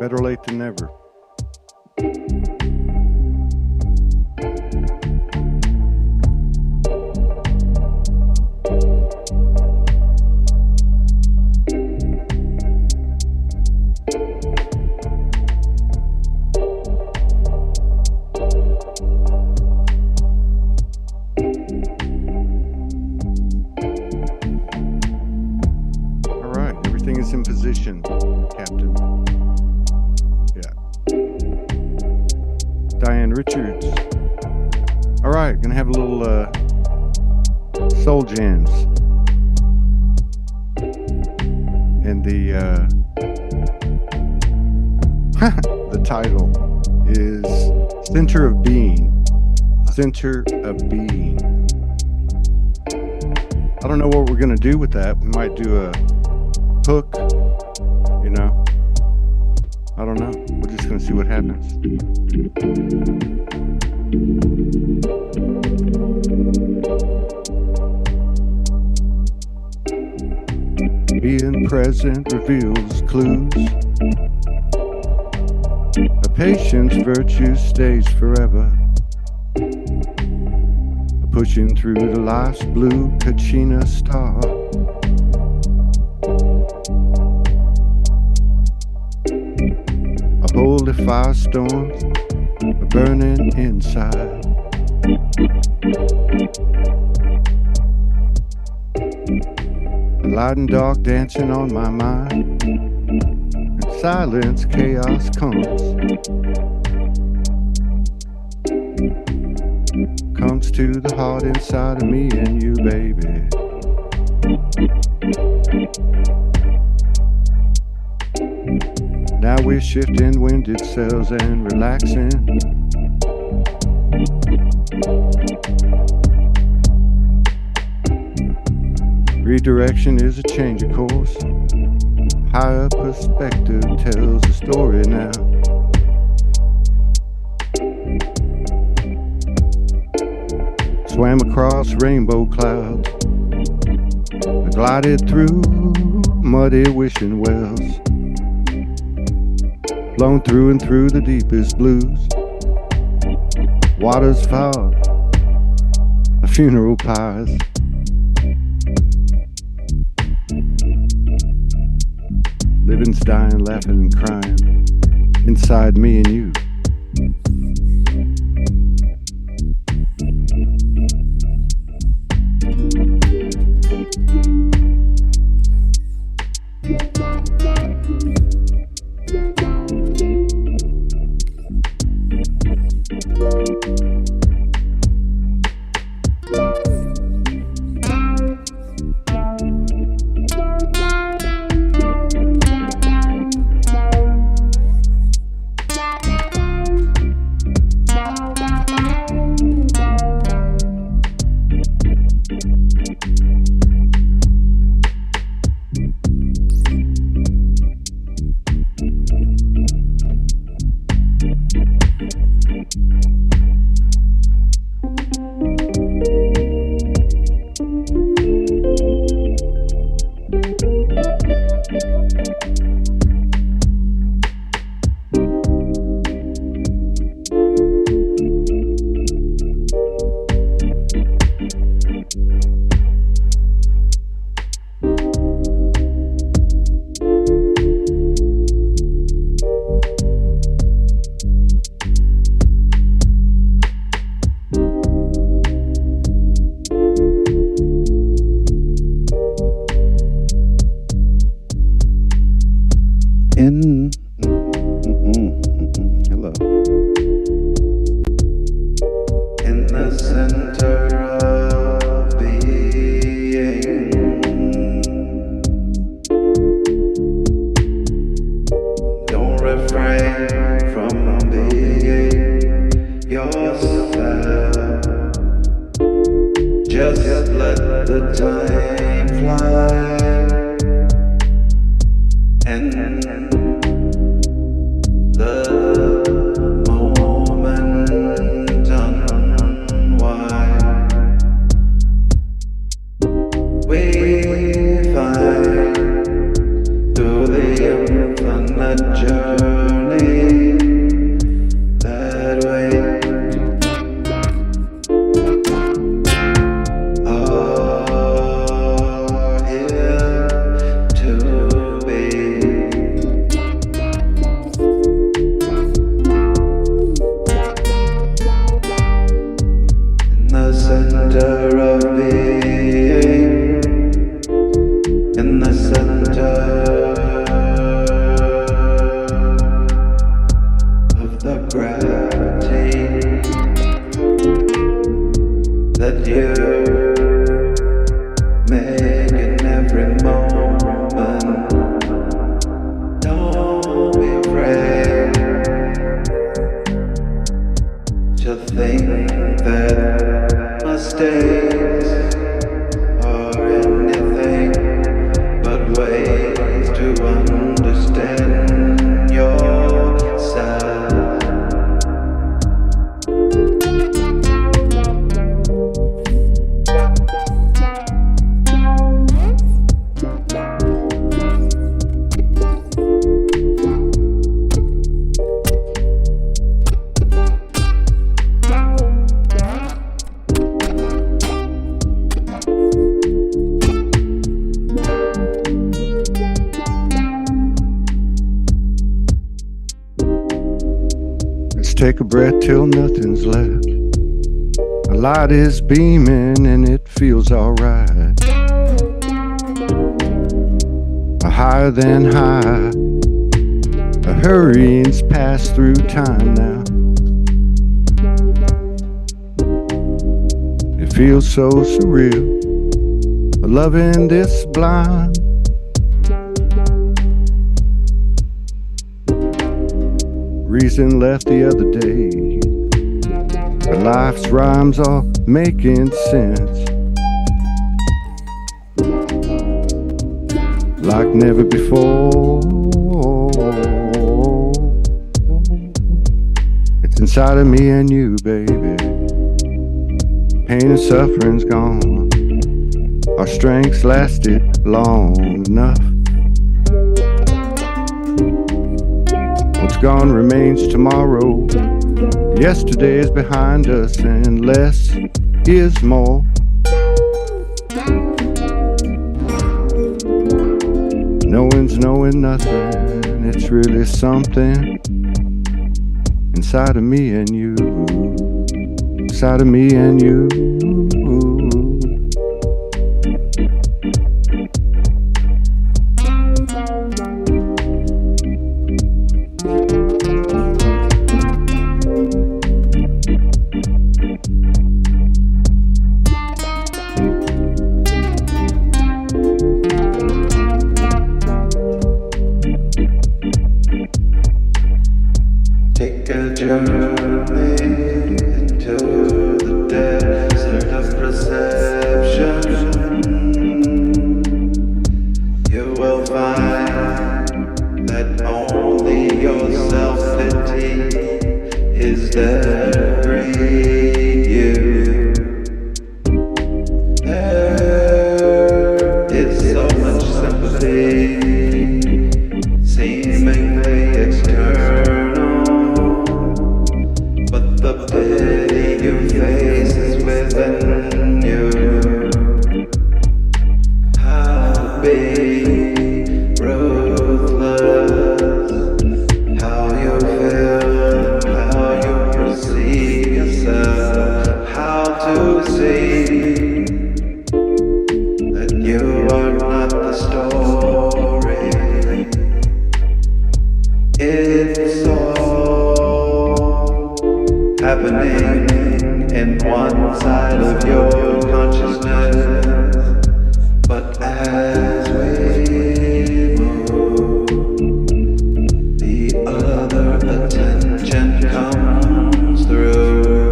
Better late than never. Everything is in position, Captain. Yeah. Diane Richards. All right, gonna have a little soul jams. And the the title is Center of Being. Center of Being. I don't know what we're gonna do with that. We might do a hook, you know. I don't know. We're just gonna see what happens. Being present reveals clues. A patient's virtue stays forever. Pushing through the life's blue Kachina star. A holy firestorm burning inside. Light and dark dancing on my mind. In silence, chaos comes. Comes to the heart inside of me and you, baby. Now we're shifting winded cells and relaxing. Redirection is a change of course. Higher perspective tells a story now. Swam across rainbow clouds. I glided through muddy wishing wells. Blown through and through the deepest blues. Waters foul, a funeral pyres. Living's dying, laughing and crying inside me and you. Hello. In the center of being, don't refrain from being yourself. Just let the time fly. And the moment unwind. We find through the infinite journey. take a breath till nothing's left. The light is beaming and it feels alright. A higher than high, a hurrying's passed through time now. It feels so surreal, loving this blind. Reason left the other day, but life's rhymes are making sense. Like never before. It's inside of me and you, baby. Pain and suffering's gone. Our strengths lasted long enough. What's gone remains tomorrow. Yesterday is behind us and less is more. Knowing's knowing nothing. It's really something inside of me and you. Inside of me and you. Take a journey into the desert of perception. You will find that only your self-pity is there to greet you. There is so much sympathy, seemingly external. But the pity you face is within you. How to be ruthless, how you feel, how you perceive yourself, how to see that you are not the story. It's all happening in one side of your consciousness, but as we move, the other attention comes through.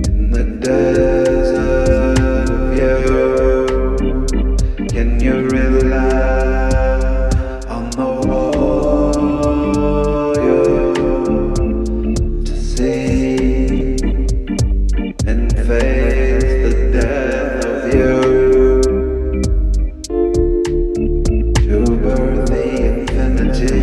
In the desert of you, can you rely on the and face the death of you, to birth the infinity.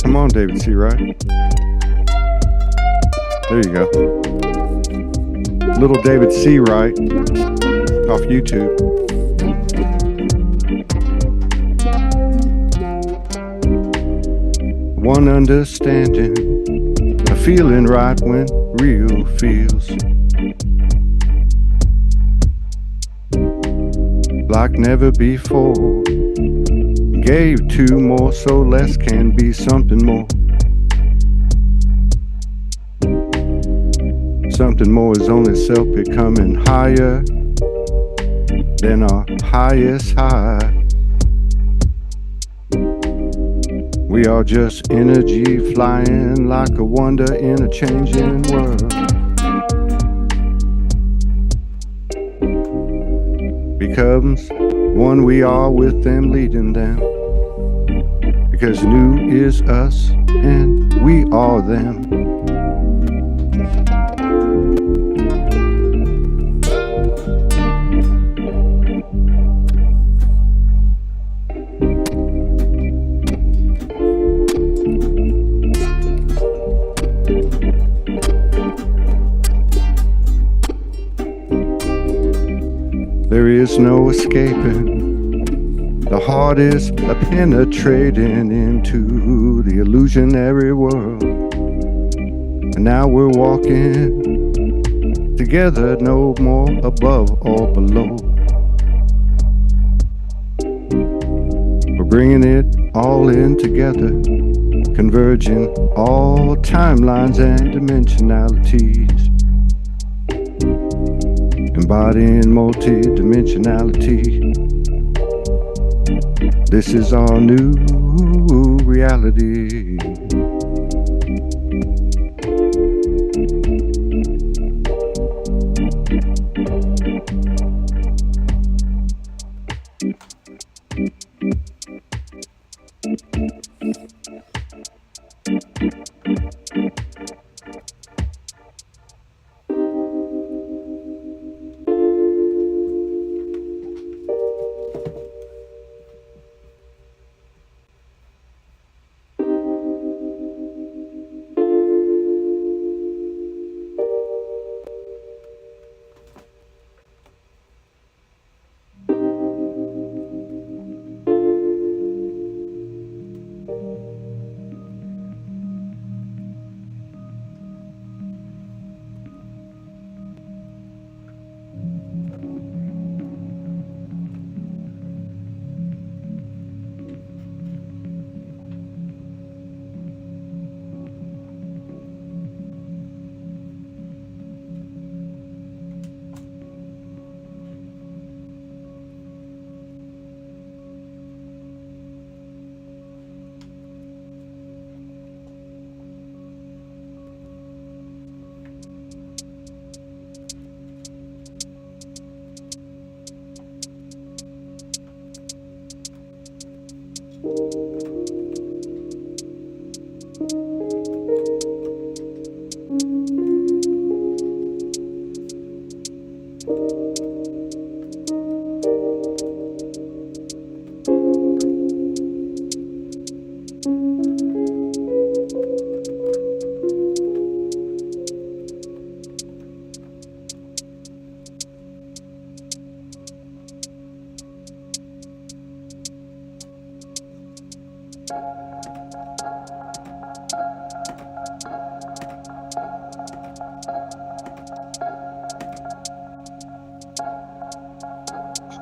Come on, David C. Wright. There you go. Little David C. Wright off YouTube. One understanding, a feeling right when real feels like never before. Gave two more, so less can be something more. Something more is only self becoming higher than our highest high. We are just energy flying like a wonder in a changing world. Becomes one we are with them, leading them. Because new is us and we are them. There is no escaping. The heart is penetrating into the illusionary world. And now we're walking together, no more above or below. We're bringing it all in together, converging all timelines and dimensionalities, embodying multi-dimensionality. This is our new reality.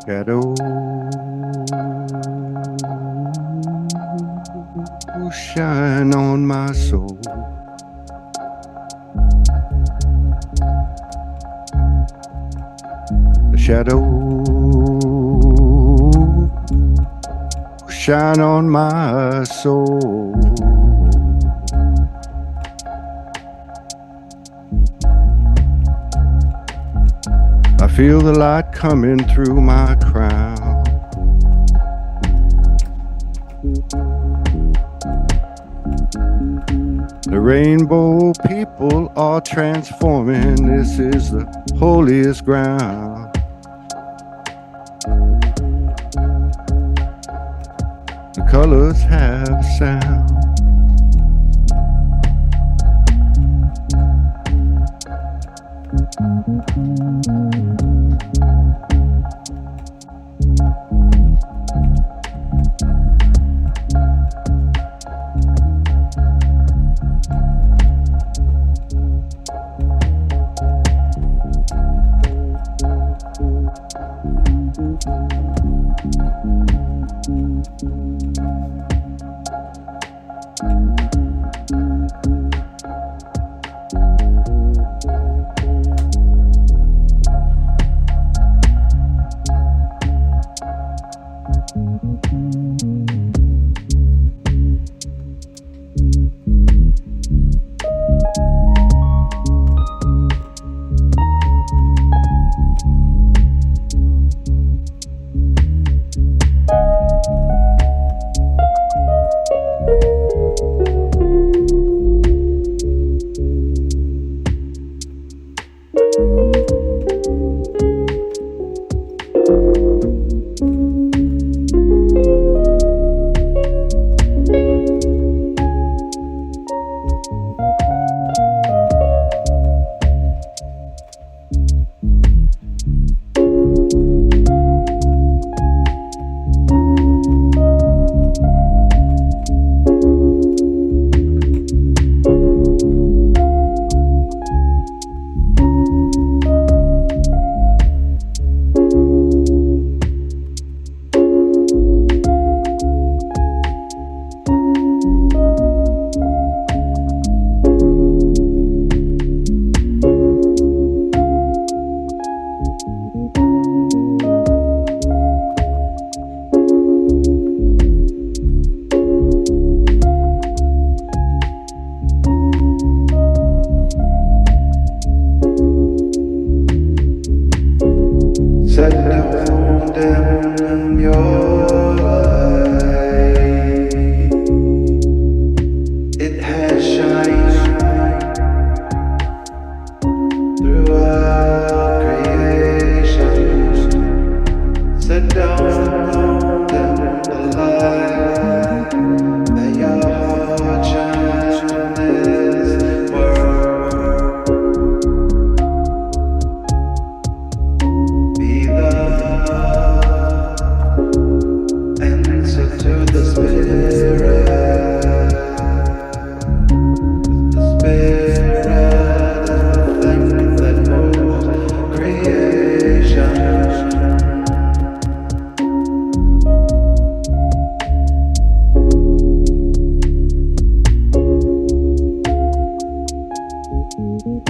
Shadow shine on my soul. The shadow shine on my soul. I feel the light coming through my crown. The rainbow people are transforming. This is the holiest ground. The colors have sound.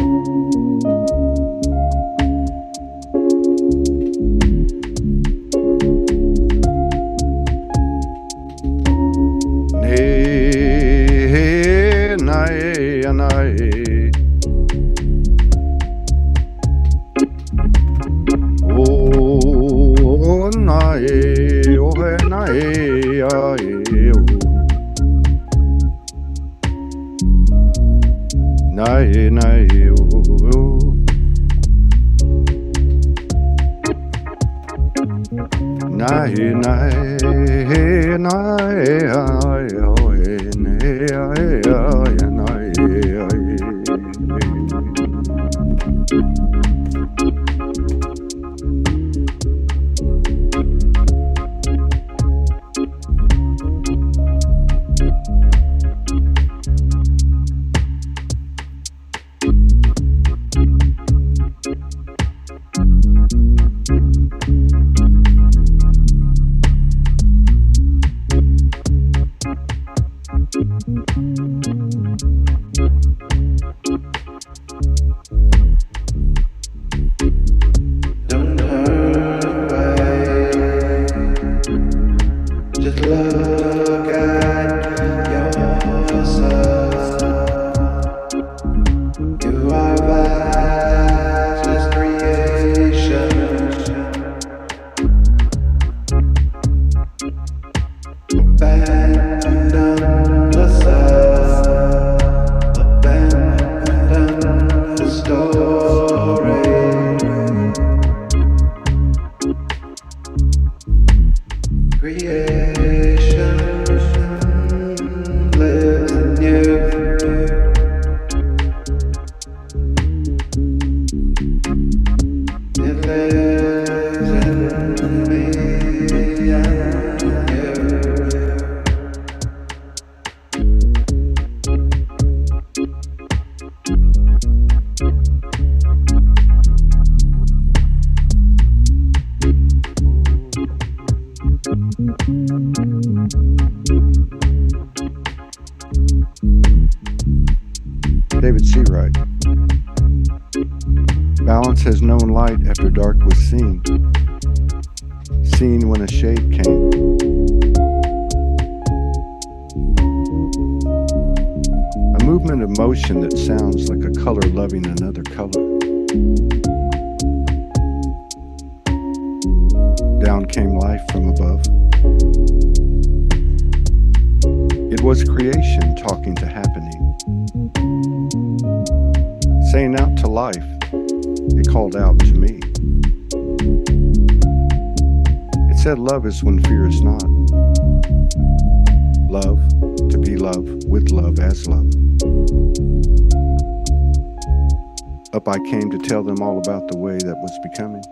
Nay, nay, nay. Oh, nay, oh, nay, ay, oh. Nay, nay, oh. Nay, nay, nay, ay, oh, nay, ay, ay, nay, ay. Don't hurt away. Just look at yourself. You are vast creation. Abandon the self. Abandon the story. Creation lives in you. It lives in me and you. David Seawright. Balance has known light after dark was seen. Seen when a shade came. A movement of motion that sounds like a color loving another color. Down came life from above. It was creation talking to happening. Saying out to life, it called out to me. It said love is when fear is not. Love, to be love, with love as love. Up I came to tell them all about the way that was becoming.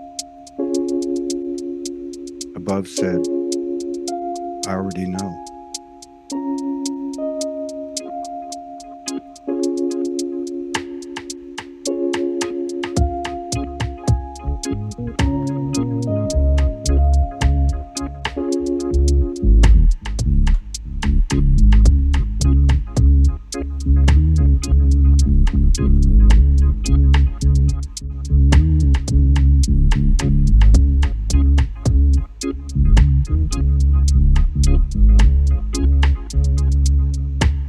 Above said, I already know.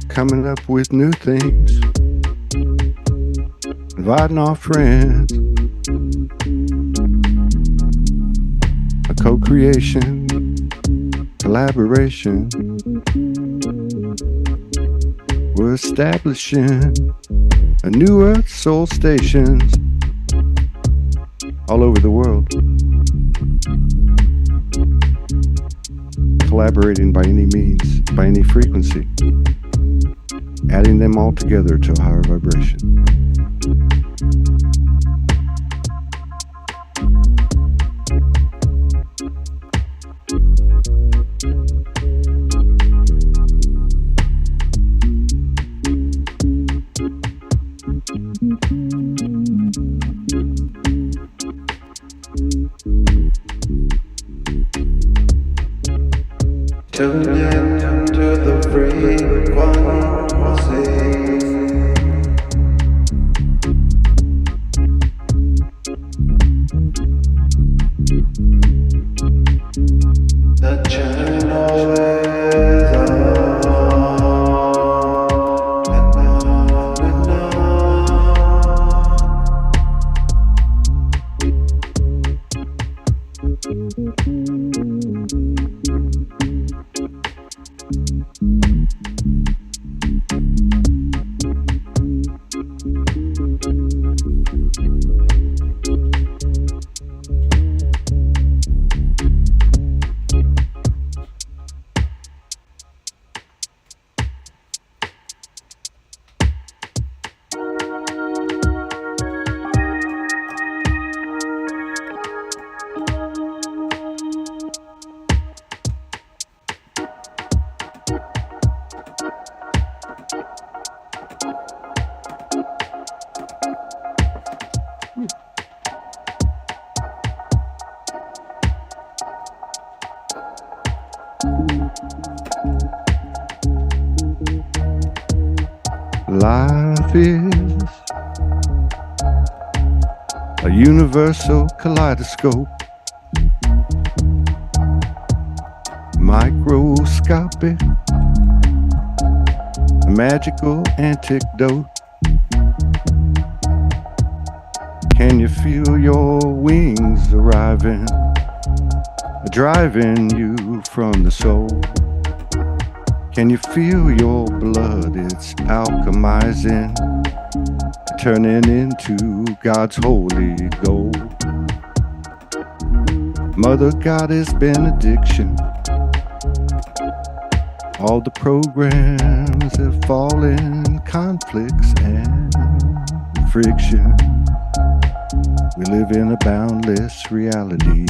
Coming up with new things, inviting our friends, a co-creation, collaboration. We're establishing a new Earth soul stations all over the world, collaborating by any means, by any frequency, adding them all together to a higher vibration. Tune in to the frequency. Life is a universal kaleidoscope, microscopic, a magical antidote. Can you feel your wings arriving, driving you from the soul? Can you feel your blood? It's alchemizing, turning into God's holy gold. Mother Goddess benediction. All the programs have fallen, conflicts and friction. We live in a boundless reality.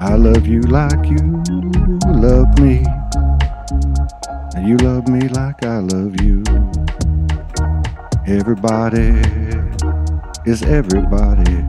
I love you like you love me, and you love me like I love you. Everybody is everybody.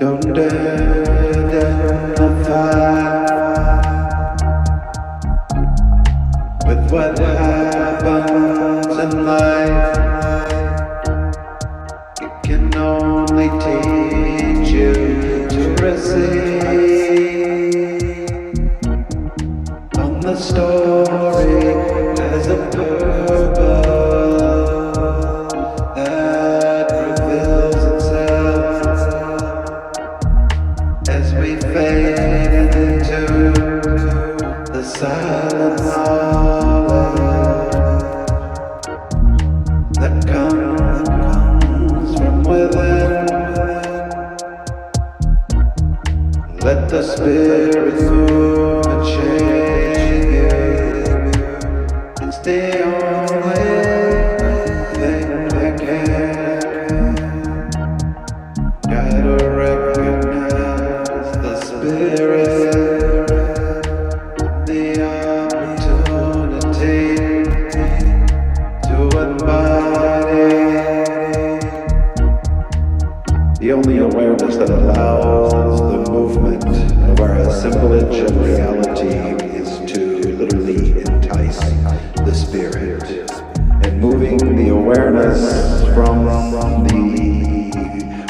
Don't identify with what happens in life. It can only teach you to receive. On the story as a purpose that reveals itself as we fade into the silent knowledge that comes from within. Let the spirit move and shake you. It's the only thing that can. Gotta recognize the spirit, the opportunity to embody the only awareness that allows the movement of our assemblage of reality is to literally entice the spirit, and moving the awareness from the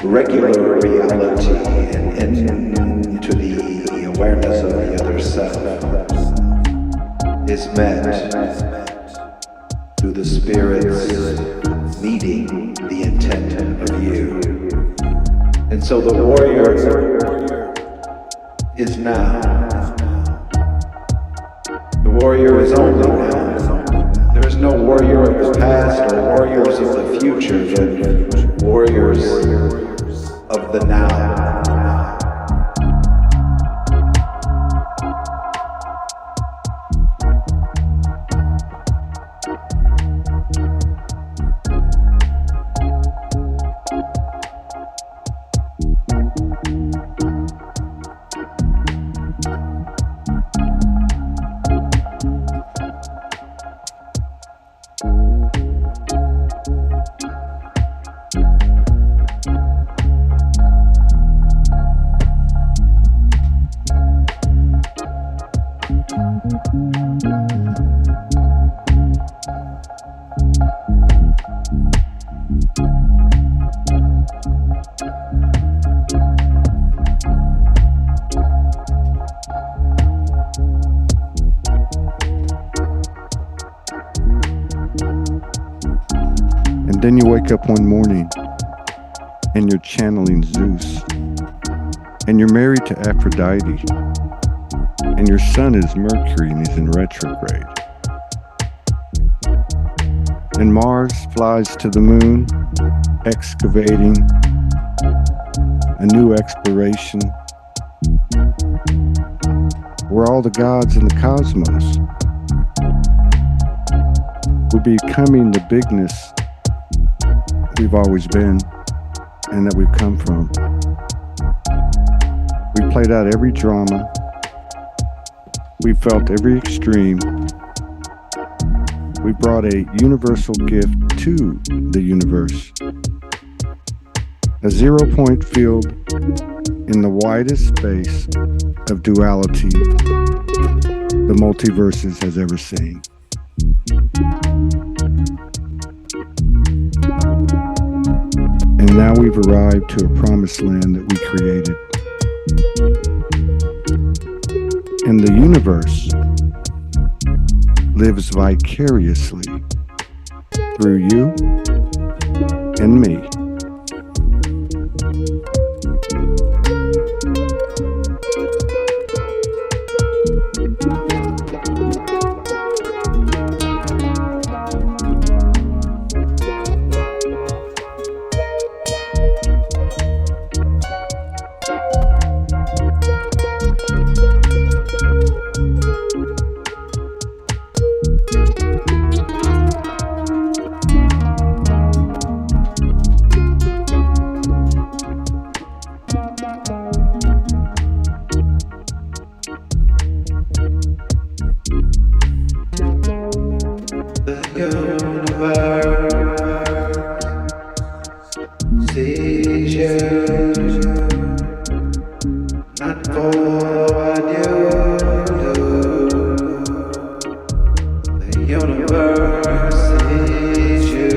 regular reality and into the awareness of the other self is met through the spirit's meeting the intent of you. And so the warrior is now. The warrior is only now. There is no warrior of the past or warriors of the future, but warriors of the now. And then you wake up one morning and you're channeling Zeus, and you're married to Aphrodite, and your sun is Mercury and he's in retrograde. And Mars flies to the moon, excavating a new exploration. We're all the gods in the cosmos. We're becoming the bigness we've always been and that we've come from. We played out every drama. We felt every extreme. We brought a universal gift to the universe. A 0-point field in the widest space of duality the multiverses has ever seen. And now we've arrived to a promised land that we created. And the universe lives vicariously through you and me. Sees you, not for what you do. The universe sees you,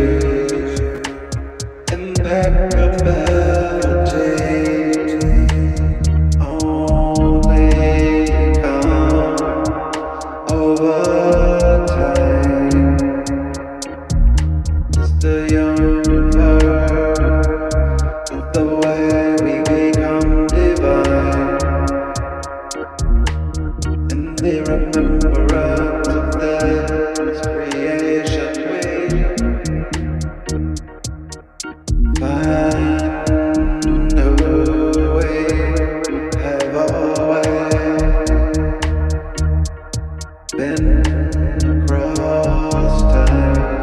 impeccability, only come over time. It's the universe. The way we become divine, and the remembrance of this creation we find who we have always been across time.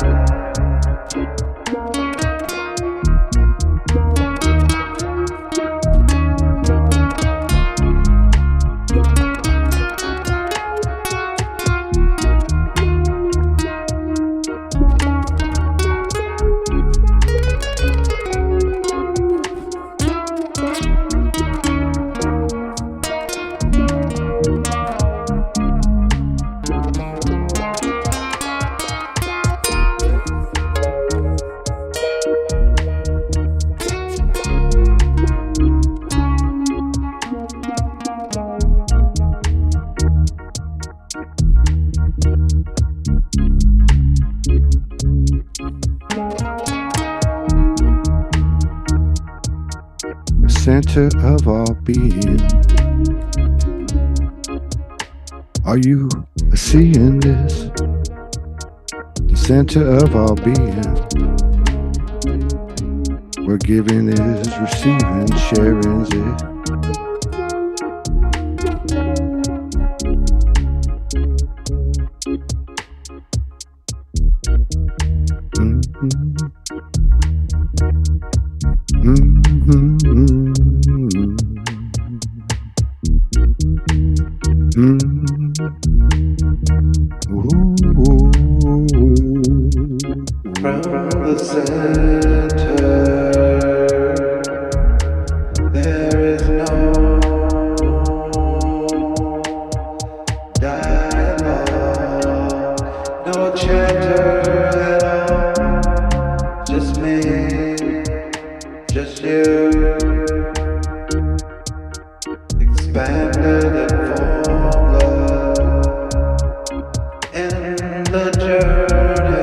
Center of all being. Are you seeing this? The center of all being. Where giving is receiving, sharing's it. From the center, there is no dialogue, no chatter at all. Just me, just you, expanded and formless in the journey.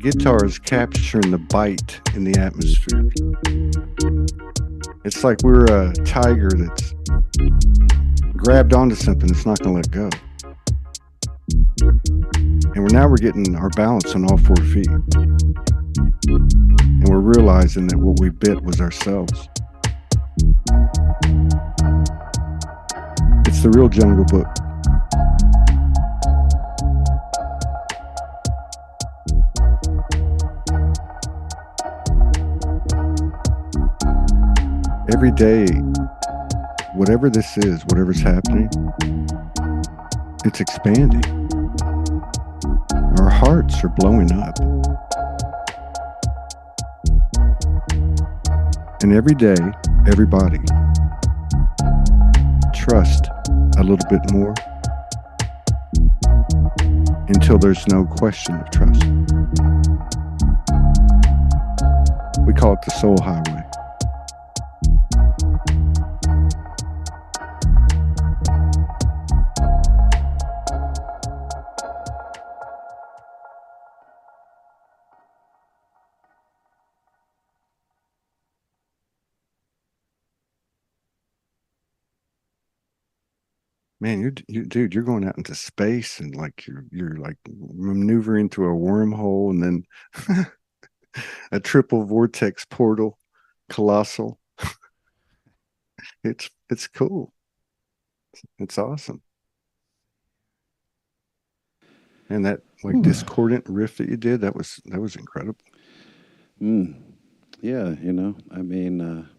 guitar is capturing the bite in the atmosphere. It's like we're a tiger that's grabbed onto something that's not going to let go. And we're getting our balance on all 4 feet. And we're realizing that what we bit was ourselves. It's the real Jungle Book. Every day, whatever this is, whatever's happening, it's expanding. Our hearts are blowing up. And every day, everybody, trust a little bit more until there's no question of trust. We call it the soul highway. Man, dude, you're going out into space and like you're like maneuvering through a wormhole and then a triple vortex portal, colossal. It's cool. It's awesome. And that like discordant riff that you did, that was incredible. Yeah, I mean,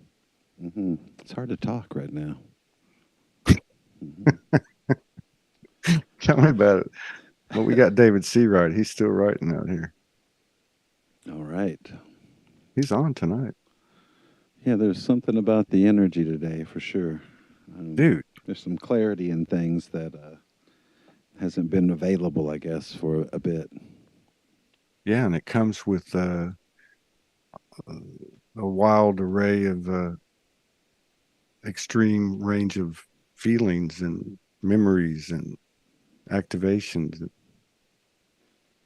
it's hard to talk right now. Tell me about it. Well, we got David Seawright. He's still writing out here. All right. He's on tonight. Yeah, there's something about the energy today for sure. Dude. There's some clarity in things that hasn't been available, I guess, for a bit. Yeah, and it comes with a wild array of extreme range of feelings and memories and activations.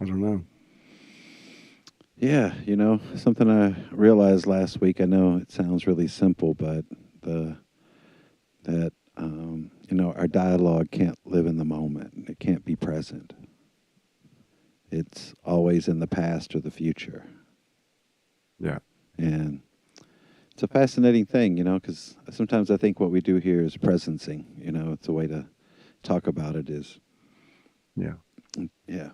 I don't know. Yeah, something I realized last week. I know it sounds really simple, but our dialogue can't live in the moment. It can't be present. It's always in the past or the future. Yeah. And it's a fascinating thing, because sometimes I think what we do here is presencing. It's a way to talk about it is. Yeah. Yeah.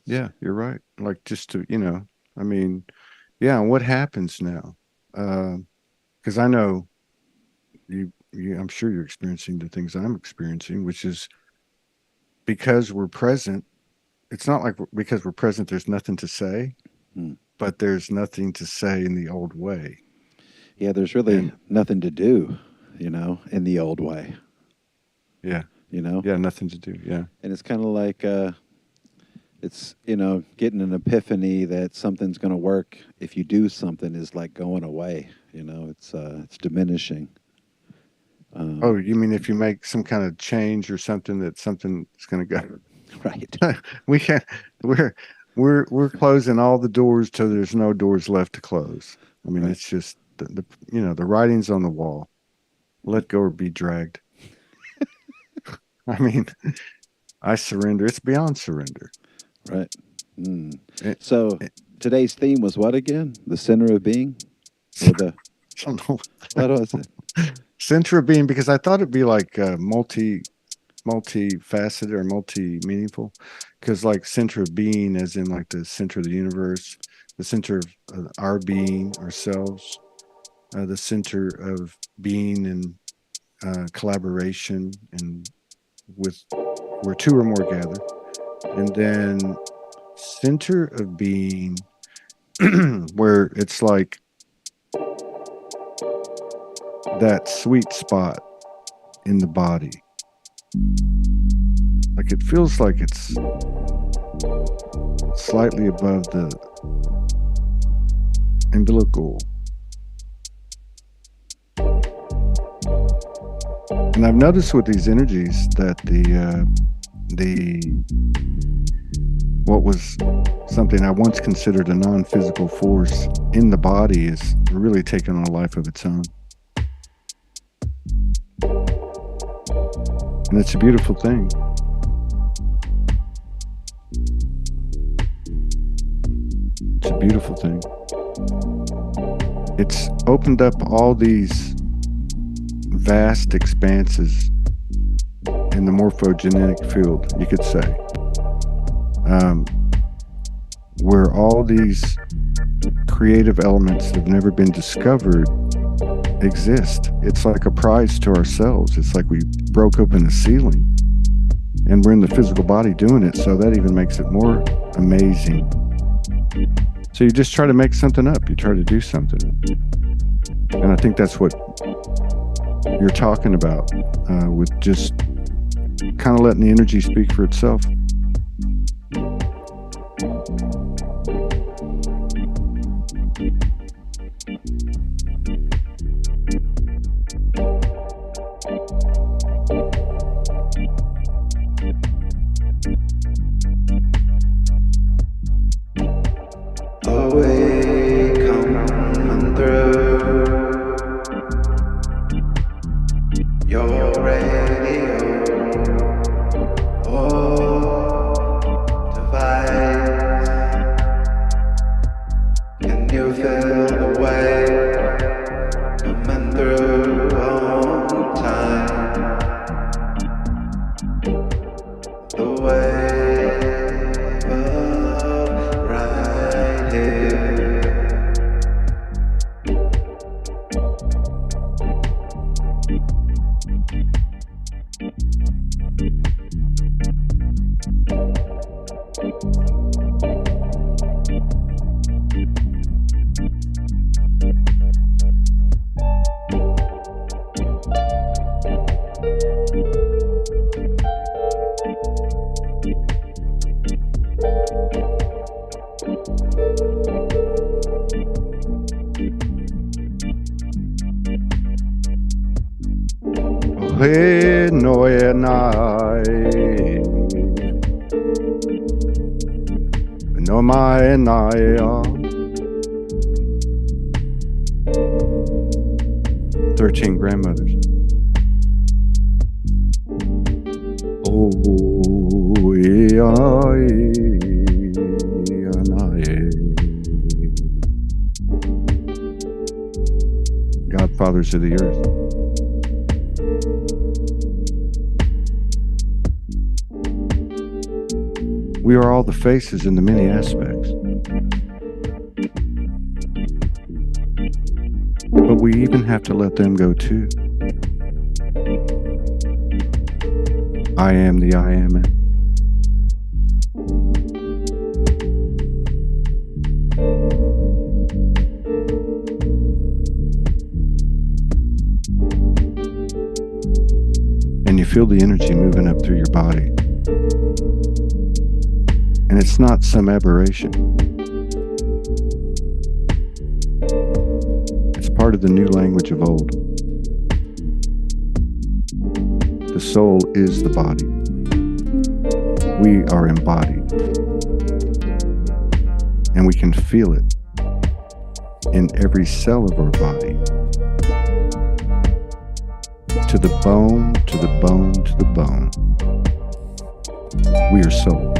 Yeah, you're right. Like just to, I mean, yeah, and what happens now? Because I know I'm sure you're experiencing the things I'm experiencing, which is because we're present. It's not like because we're present, there's nothing to say, but there's nothing to say in the old way. Yeah, there's really nothing to do, in the old way. Yeah. Yeah, nothing to do. Yeah. And it's kind of like, it's, getting an epiphany that something's going to work if you do something is like going away. It's diminishing. Oh, you mean if you make some kind of change or something that something's going to go? Right. We can't. We're closing all the doors till there's no doors left to close. I mean, It's just the the writing's on the wall. Let go or be dragged. I mean, I surrender. It's beyond surrender. Right. So today's theme was what again? The center of being? Or the I don't know. What was it? Center of being, because I thought it'd be like multi-faceted or multi-meaningful, because like center of being as in like the center of the universe, the center of our being, ourselves, the center of being and collaboration and with where two or more gather, and then center of being where it's like that sweet spot in the body. Like it feels like it's slightly above the umbilical. And I've noticed with these energies that what was something I once considered a non-physical force in the body is really taking on a life of its own. And it's a beautiful thing. It's a beautiful thing. It's opened up all these vast expanses in the morphogenetic field, you could say, where all these creative elements that have never been discovered exist. It's like a prize to ourselves. It's like we broke open the ceiling and we're in the physical body doing it, so that even makes it more amazing. So you just try to make something up. You try to do something. And I think that's what you're talking about, with just kind of letting the energy speak for itself. Away, coming through your radio or device. Can you feel the wave coming through on time? The wave of right here. Hey, no, no, my, 13 grandmothers. Oh, godfathers of the earth. We are all the faces in the many aspects. But we even have to let them go too. I am the I am it. And you feel the energy moving up through your body. And it's not some aberration. It's part of the new language of old. The soul is the body. We are embodied. And we can feel it in every cell of our body. To the bone, to the bone, to the bone. We are soul.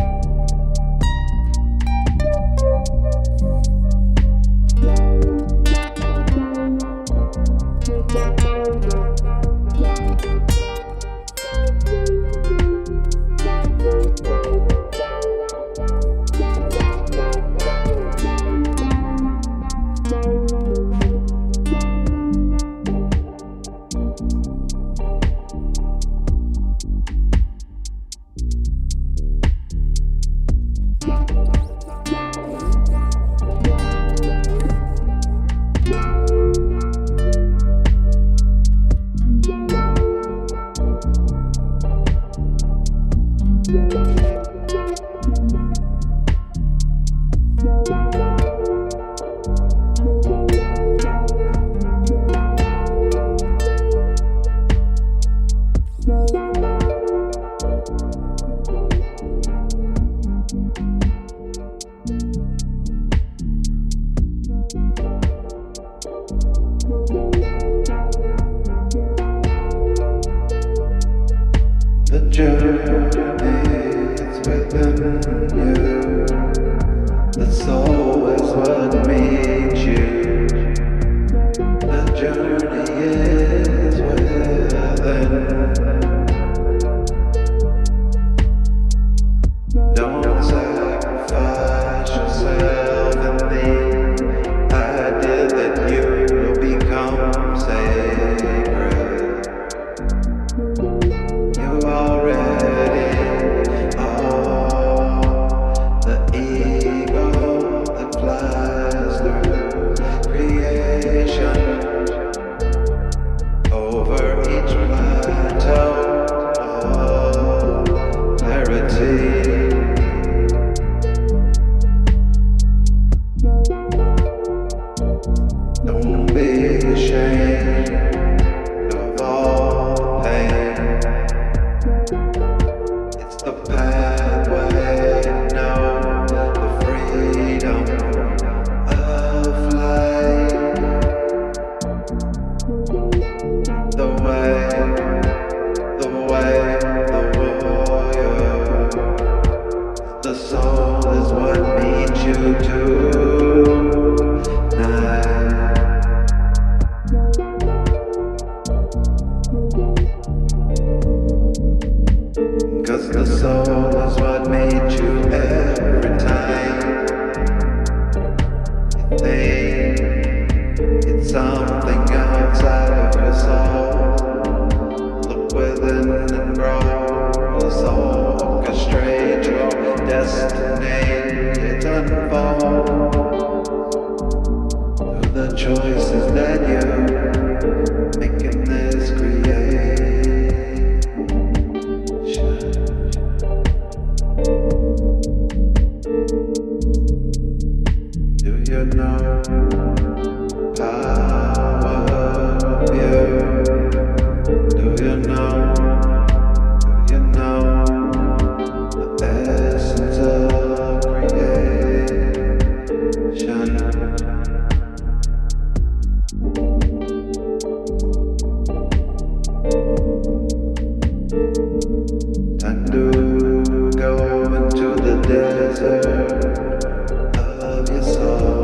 soul is what meets you tonight. 'Cause the soul is what meets you every time you think it's something outside of your soul. Look within and grow. The soul orchestrates your destiny. It unfolds through the choices that you make in this creation. Do you know power of you? Do you know? Do you know the essence of creation? Time to go into the desert of your soul.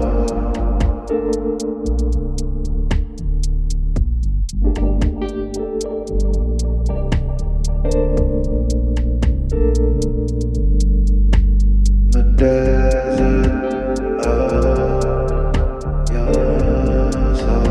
The desert of your soul.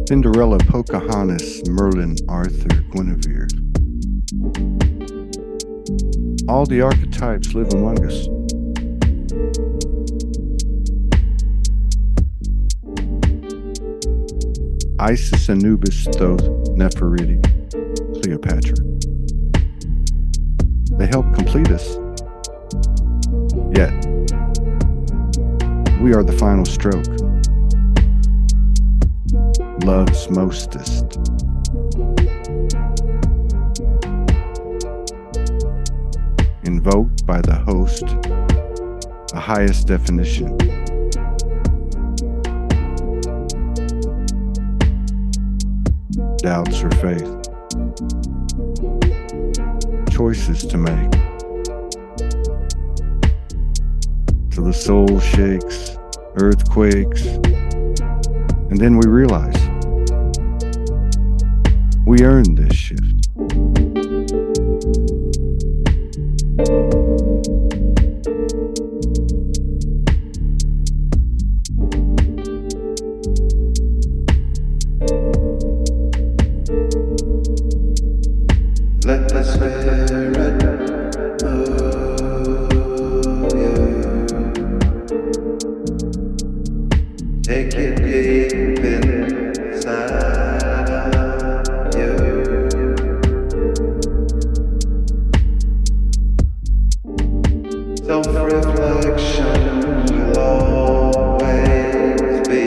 Cinderella, Pocahontas, Merlin, Arthur, Guinevere. All the archetypes live among us. Isis, Anubis, Thoth, Nefertiti, Cleopatra. They help complete us. Yet, we are the final stroke. Love's mostest. Invoked by the host, the highest definition. Doubts or faith. Choices to make. Till the soul shakes, earthquakes, and then we realize we earned this shift. Let the spirit move you. Take it deep inside of you. Self-reflection will always be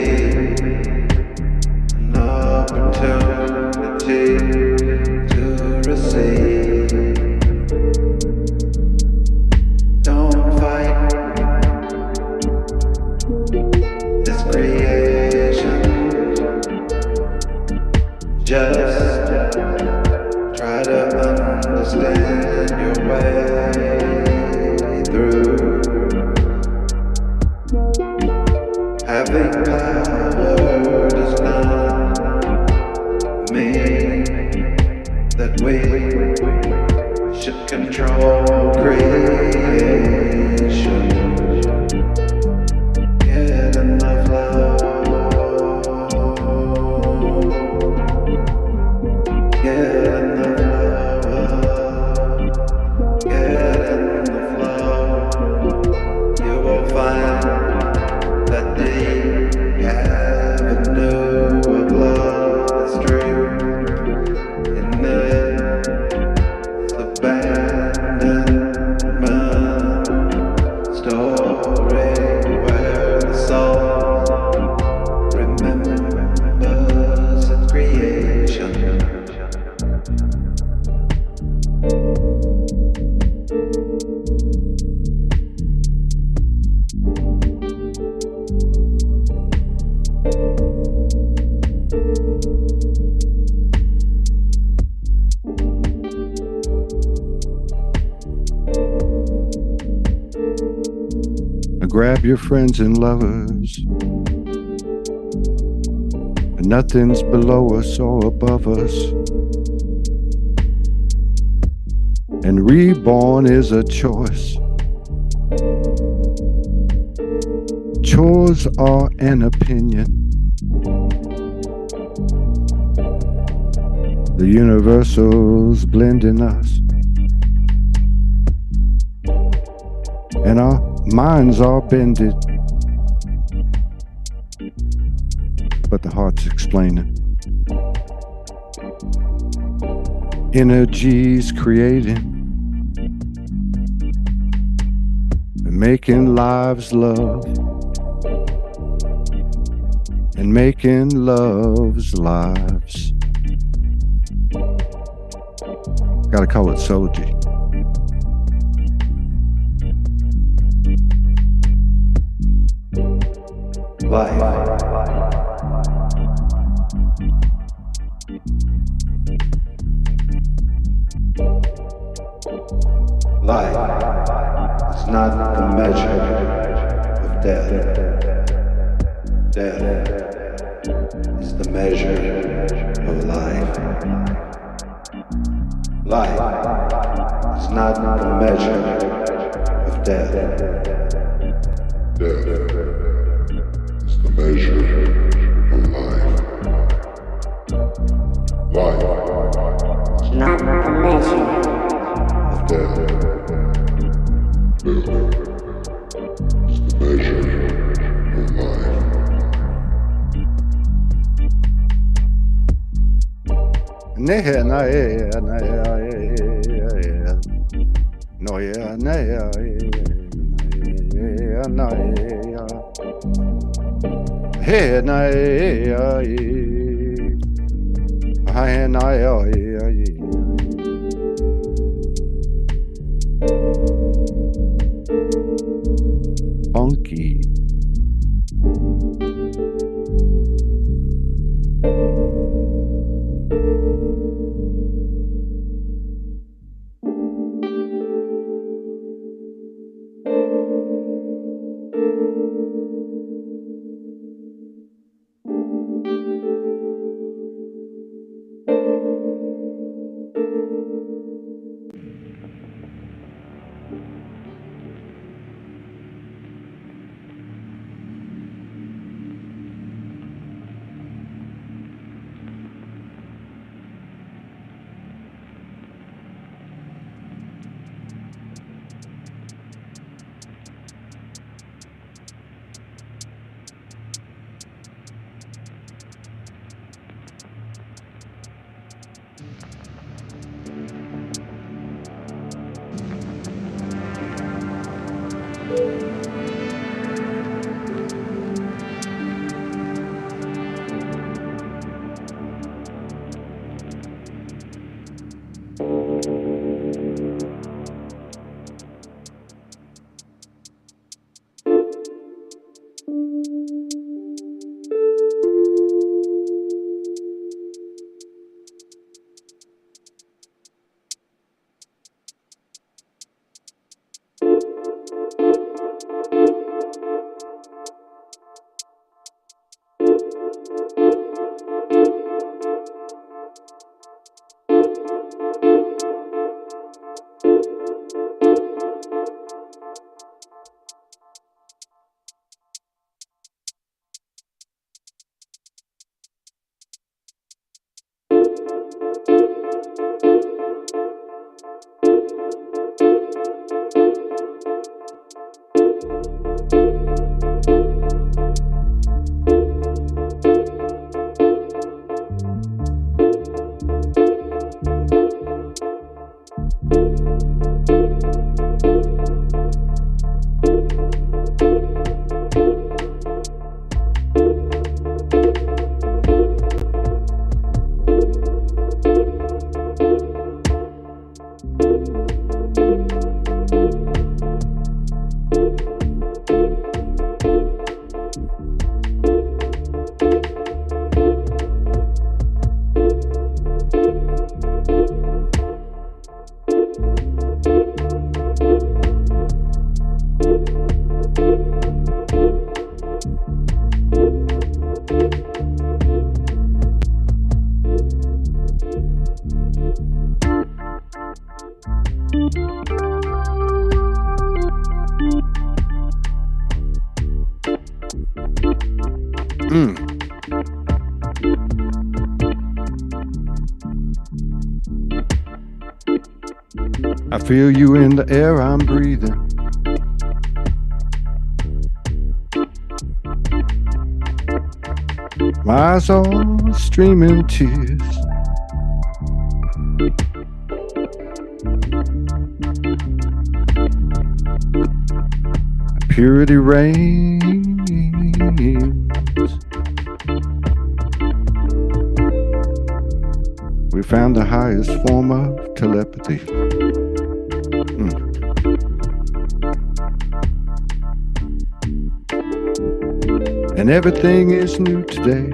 an opportunity to receive. Don't fight this creation. Just try to understand your way through. Having power does not mean that we should control creation. Get enough love. Get enough love. grab your friends and lovers. Nothing's below us or above us. And reborn is a choice. Chores are an opinion. The universals blend in us. And our minds are bended. But the heart's explaining. Energy's creating and making lives love and making love's lives. Gotta call it Sology. Life. Life is not the measure of death. Death is the measure of life. Life is not the measure of death. Death is the measure of life. Life is not the measure of death. Death is the measure of life. Funky. Mm. I feel you in the air I'm breathing. My eyes are streaming tears. Purity reigns. We found the highest form of telepathy. And everything is new today.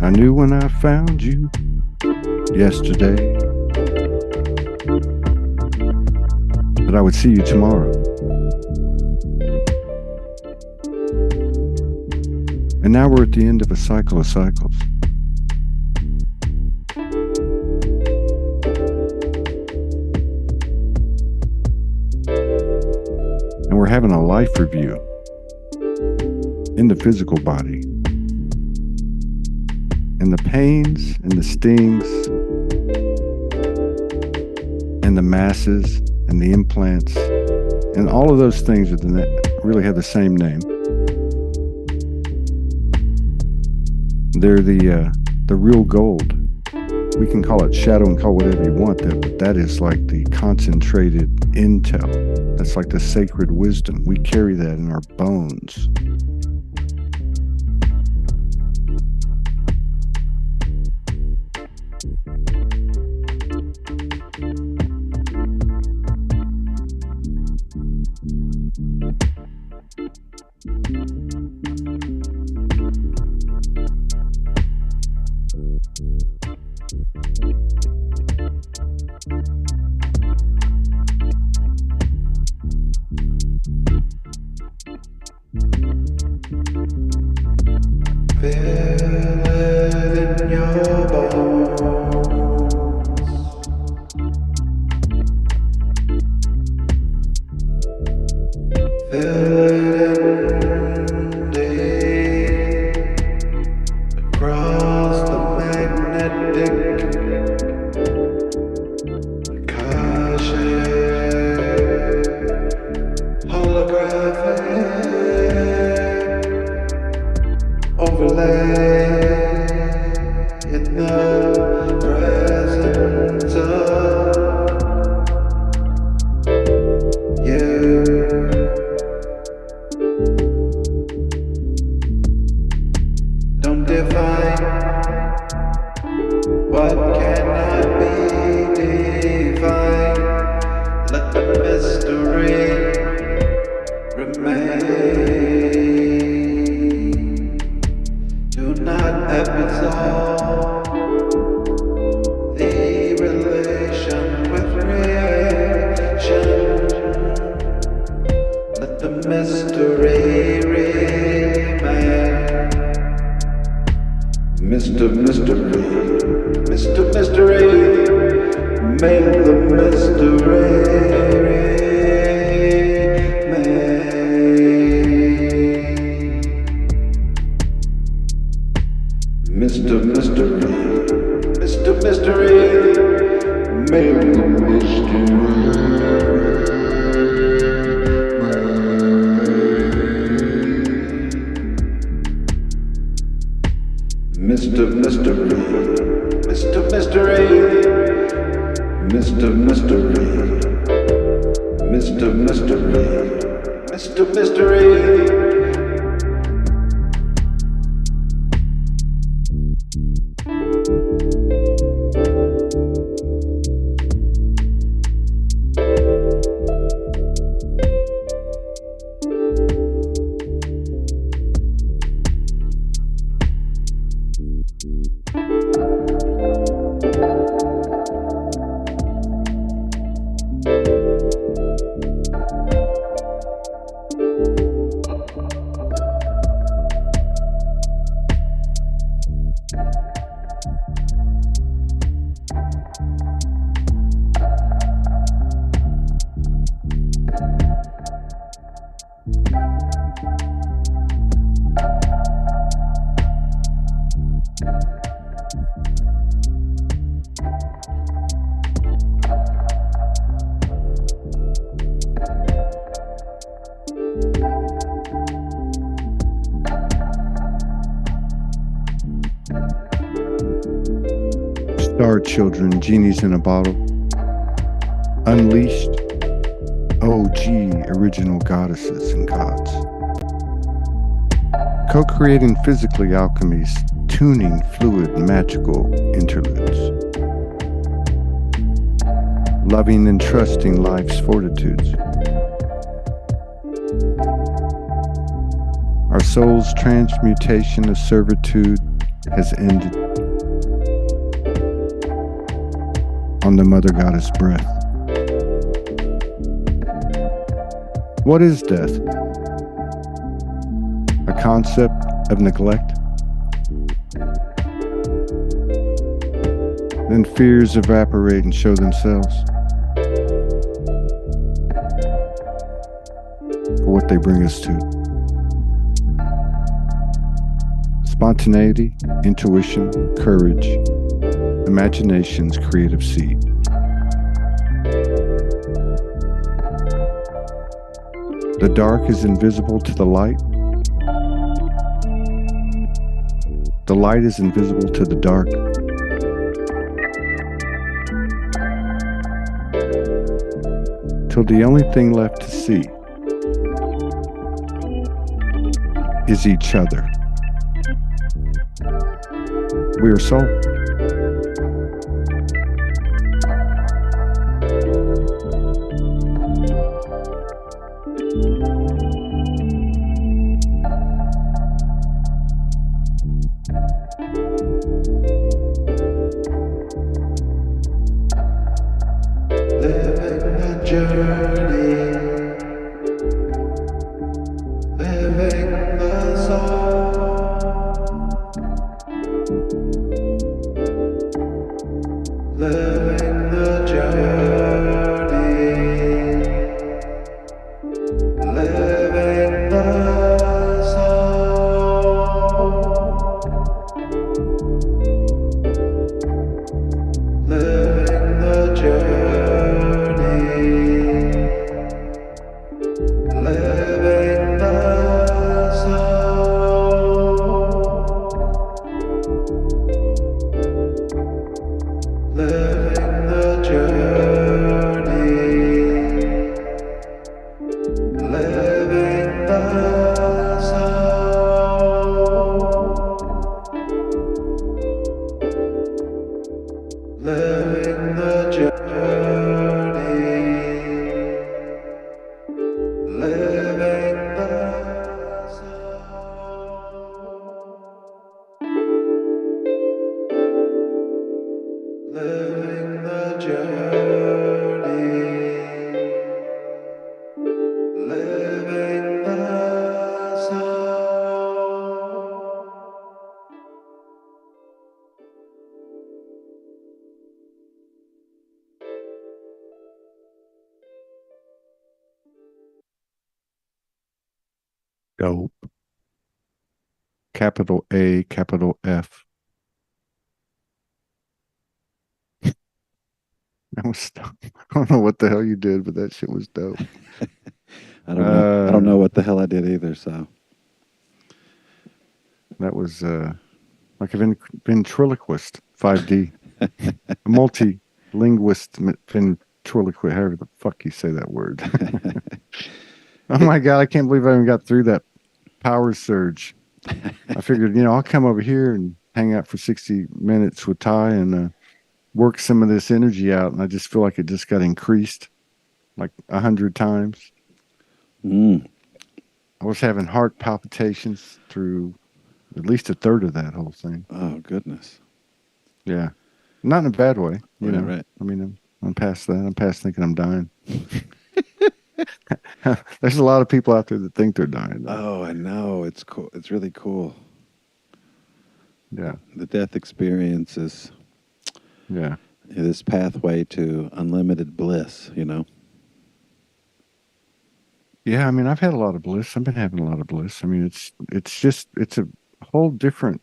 I knew when I found you yesterday that I would see you tomorrow. And now we're at the end of a cycle of cycles. And we're having a life review in the physical body. And the pains and the stings and the masses and the implants and all of those things really have the same name. They're the real gold. We can call it shadow and call it whatever you want there, but that is like the concentrated intel. That's like the sacred wisdom. We carry that in our bones. Star children, genies in a bottle. Unleashed, OG original goddesses and gods. Co-creating physically alchemies, tuning fluid magical interludes. Loving and trusting life's fortitudes. Our soul's transmutation of servitude has ended on the Mother Goddess breath. What is death? A concept of neglect? Then fears evaporate and show themselves for what they bring us to. Spontaneity, intuition, courage, imagination's creative seed. The dark is invisible to the light. The light is invisible to the dark. Till the only thing left to see is each other. We are soul. Living the journey, living the soul, living the journey, living the soul, living the journey. Living the soul, living the journey, living the soul, living the journey. Living the soul, living the journey, living the soul. Dope. Capital A, capital F. That was dope. I don't know what the hell you did, but that shit was dope. I don't know. I don't know what the hell I did either. So That was like a ventriloquist, 5D. A multi-linguist ventriloquist, however the fuck you say that word. Oh my God, I can't believe I even got through that power surge. I figured, I'll come over here and hang out for 60 minutes with Ty and work some of this energy out. And I just feel like it just got increased like 100 times. mm. I was having heart palpitations through at least a third of that whole thing. Oh goodness. Yeah. Not in a bad way. You know, Right. I mean, I'm past that. I'm past thinking I'm dying. There's a lot of people out there that think they're dying, though. Oh, I know. It's cool. It's really cool. Yeah. The death experience is Yeah. this pathway to unlimited bliss. Yeah, I mean, I've had a lot of bliss. I've been having a lot of bliss. I mean, it's a whole different,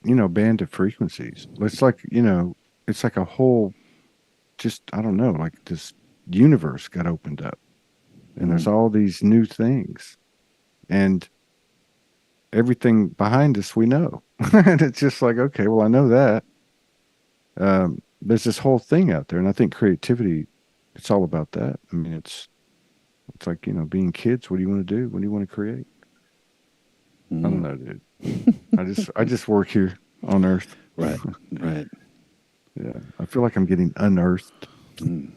band of frequencies. It's like, it's like a whole, just, I don't know, like this universe got opened up. And there's all these new things. And everything behind us we know. And it's just like, okay, well, I know that. there's this whole thing out there, and I think creativity, it's all about that. I mean, it's like, being kids. What do you want to do? What do you want to create? I don't Mm. know, dude. I just work here on Earth. Right, right. Yeah, I feel like I'm getting unearthed, Mm.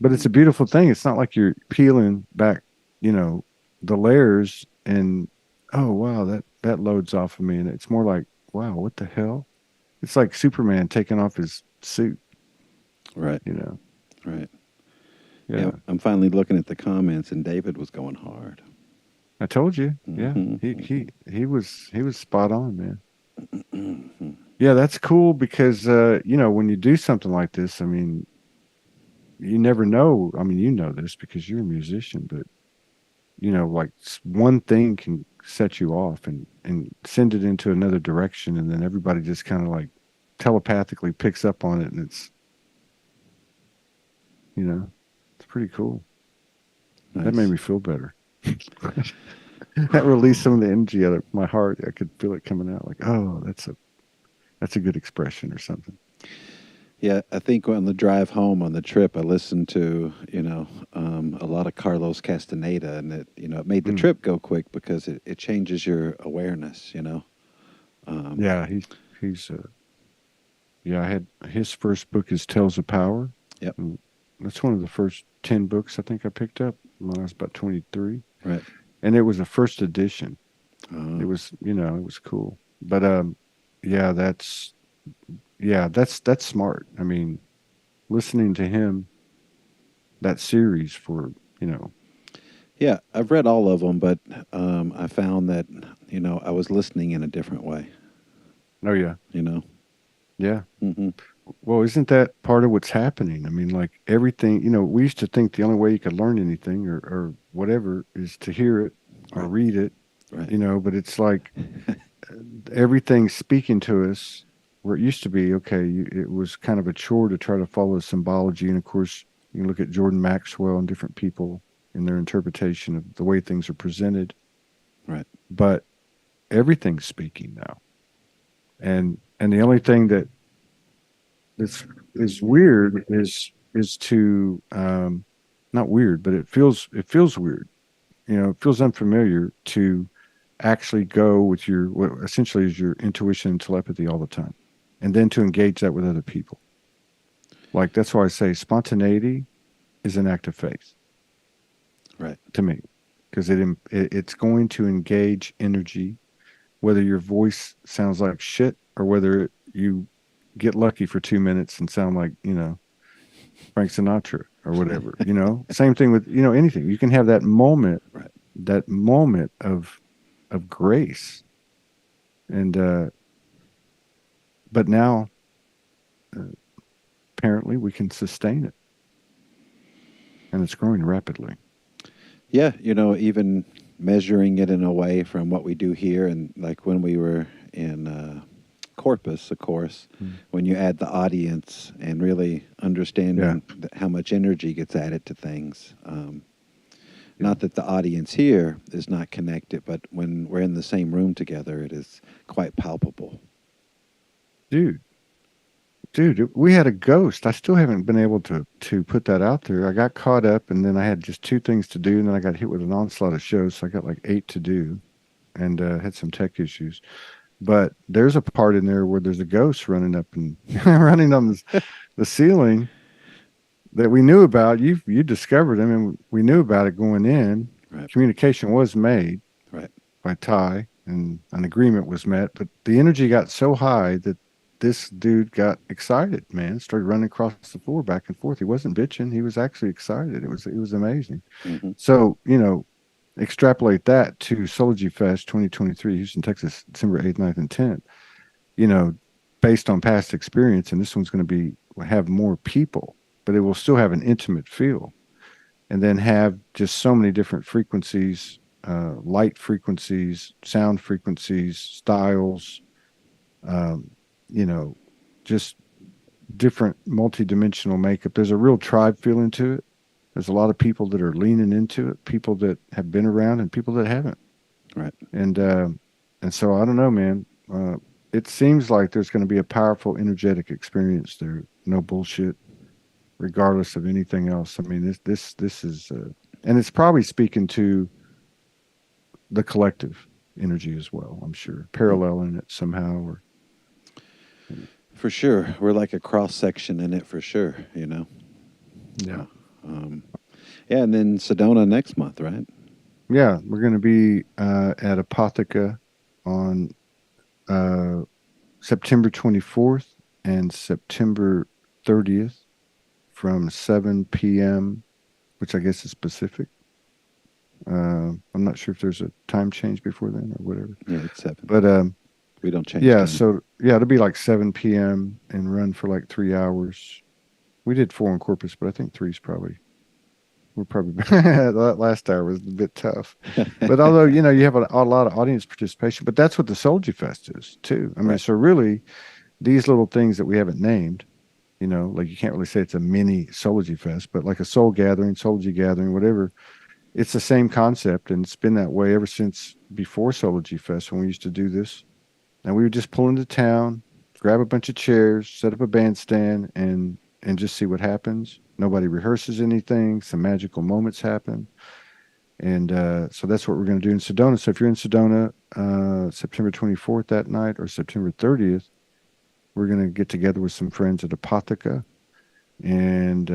but it's a beautiful thing. It's not like you're peeling back, you know, the layers and oh wow, that loads off of me, and it's more like wow, what the hell? It's like Superman taking off his suit, Right, you know. right. Yeah, Yeah, I'm finally looking at the comments, and David was going hard. I told you. Yeah, Hmm. he was spot on, man. Hmm. Yeah, that's cool because when you do something like this, I mean, you never know. I mean, you know this because you're a musician, but like one thing can set you off and send it into another direction, and then everybody just kind of like telepathically picks up on it, and you know, it's pretty cool. That made Nice. me feel better. That released some of the energy out of my heart. I could feel it coming out. Like, oh, that's a good expression or something. Yeah, I think on the drive home on the trip, I listened to a lot of Carlos Castaneda, and it made the Mm. trip go quick because it changes your awareness. Um, Yeah, he's yeah. I had his first book is Tales of Power. yep. And that's one of the first 10 books I think I picked up when I was about 23, Right. and it was a first edition. It Uh, was, it was cool. But yeah, that's smart. I mean, listening to him, that series for, you know, yeah, I've read all of them, but I found that I was listening in a different way. oh yeah, You know. yeah. Hmm. Well, isn't that part of what's happening? I mean, like everything, we used to think the only way you could learn anything or whatever is to hear it or Right. read it, Right. but it's like everything's speaking to us where it used to be, okay, it was kind of a chore to try to follow symbology. And of course, you can look at Jordan Maxwell and different people in their interpretation of the way things are presented, Right. but everything's speaking now. And the only thing that is weird is to not weird, but it feels weird. It feels unfamiliar to actually go with your what essentially is your intuition and telepathy all the time, and then to engage that with other people. Like that's why I say spontaneity is an act of faith Right. to me, because it's going to engage energy, whether your voice sounds like shit or whether you get lucky for 2 minutes and sound like Frank Sinatra or whatever. Same thing with anything. You can have that moment, Right. of grace, and but now uh, apparently we can sustain it, and it's growing rapidly. Yeah, even measuring it in a way from what we do here, and like when we were in Corpus, of course, Mm. when you add the audience and really Yeah, understanding how much energy gets added to things. yeah, Not that the audience here is not connected, but when we're in the same room together, it is quite palpable. dude. Dude, we had a ghost. I still haven't been able to put that out there. I got caught up, and then I had just two things to do, and then I got hit with an onslaught of shows, so I got like eight to do, and had some tech issues. But there's a part in there where there's a ghost running up and running on the ceiling that we knew about. You discovered him, and we knew about it going in. Right. Communication was made Right. by Ty, and an agreement was met. But the energy got so high that this dude got excited, man. Started running across the floor back and forth. He wasn't bitching. He was actually excited. It was amazing. Hmm. So, extrapolate that to Sology Fest 2023, Houston, Texas, December 8th, 9th, and 10th, you know, based on past experience. And this one's going to have more people, but it will still have an intimate feel. And then have just so many different frequencies, light frequencies, sound frequencies, styles, um, you know, just different multi-dimensional makeup. There's a real tribe feeling to it. There's a lot of people that are leaning into it, people that have been around and people that haven't. Right. And so I don't know, man. it seems like there's going to be a powerful energetic experience there. No bullshit, regardless of anything else. I mean, this is, and it's probably speaking to the collective energy as well. I'm sure paralleling it somehow, or For sure. We're like a cross section in it for sure, you know. yeah, Um, yeah, and then Sedona next month, right? yeah. We're going to be at Apotheca on September 24th and September 30th from 7 p.m., which I guess is Pacific. I'm not sure if there's a time change before then or whatever. Yeah, it's 7. But We don't change yeah, time. so yeah, it'll be like 7 p.m. and run for like 3 hours. We did 4 in Corpus, but I think three's probably we're probably that last hour was a bit tough. But although you have a lot of audience participation, but that's what the Soulgy Fest is too. I mean, Right. so really, these little things that we haven't named, like you can't really say it's a mini Soulgy Fest, but like a soul gathering, Soulgy gathering, whatever. It's the same concept, and it's been that way ever since before Soulgy Fest when we used to do this. And we would just pull into town, grab a bunch of chairs, set up a bandstand, and just see what happens. Nobody rehearses anything. Some magical moments happen, and so that's what we're going to do in Sedona. So if you're in Sedona, September 24th that night or September 30th, we're going to get together with some friends at Apotheca, and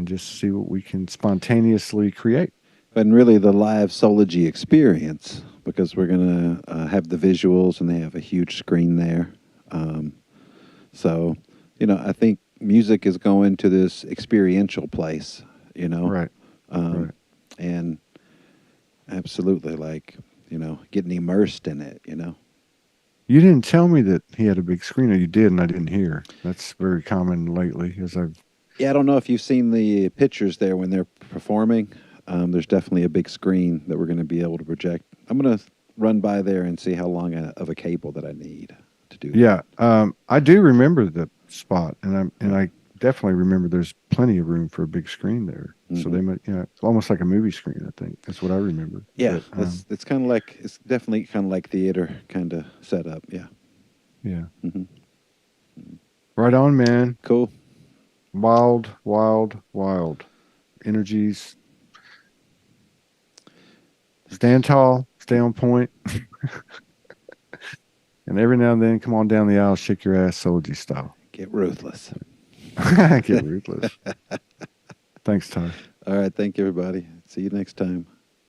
just see what we can spontaneously create. But really, the live Soulology experience, because we're going to have the visuals and they have a huge screen there. So, I think music is going to this experiential place, Right. Right. And absolutely, like, getting immersed in it, You didn't tell me that he had a big screen, or you did, and I didn't hear. That's very common lately, as I've. Yeah, I don't know if you've seen the pictures there when they're performing. There's definitely a big screen that we're going to be able to project. I'm going to run by there and see how long of a cable that I need to do that. Yeah, I do remember the spot, and I definitely remember there's plenty of room for a big screen there. So they might, it's almost like a movie screen. I think that's what I remember. Yeah, But, it's kind of like, it's definitely kind of like theater kind of setup. Yeah. yeah. hmm Right on, man. Cool. Wild, wild, wild energies. Stand tall, stay on point, and every now and then, come on down the aisle, shake your ass, Soulgy style. Get ruthless. Get ruthless. Thanks, Ty. All right. Thank you, everybody. See you next time.